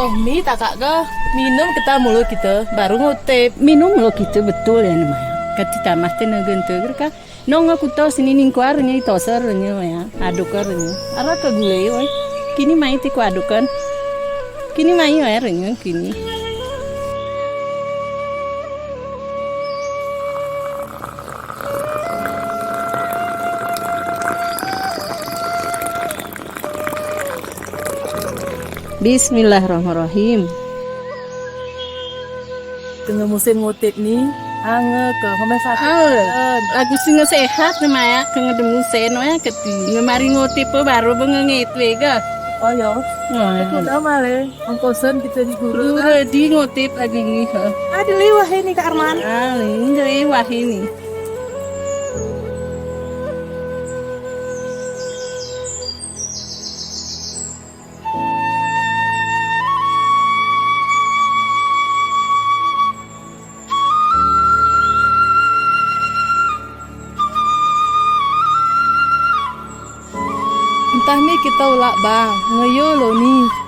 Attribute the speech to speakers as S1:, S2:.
S1: mie tak kak ke minum kita mulu kita baru ngutip.
S2: Minum lo gitu betul ya namanya. Ketika mati negente ka nong aku tahu sini ningkuar nya itu sernya ya adukarnya. Ara ke gulai woi. Kini mai ti ku adukan. Kini mai ya renya kini. Bismillahirrahmanirrahim.
S1: Tengah musim ngutip nih ange ke
S2: Lagu sing sehat namanya keng demu sen ya keti ngemari ngutip baru bengengit wega.
S1: oh ya itu udah male ongkosan kita di guru
S2: Di ngutip lagi nih.
S1: ada liwah ini Kak Arman
S2: Ini wah ini.
S1: entah nih kita ulak bang ngeyo lo nih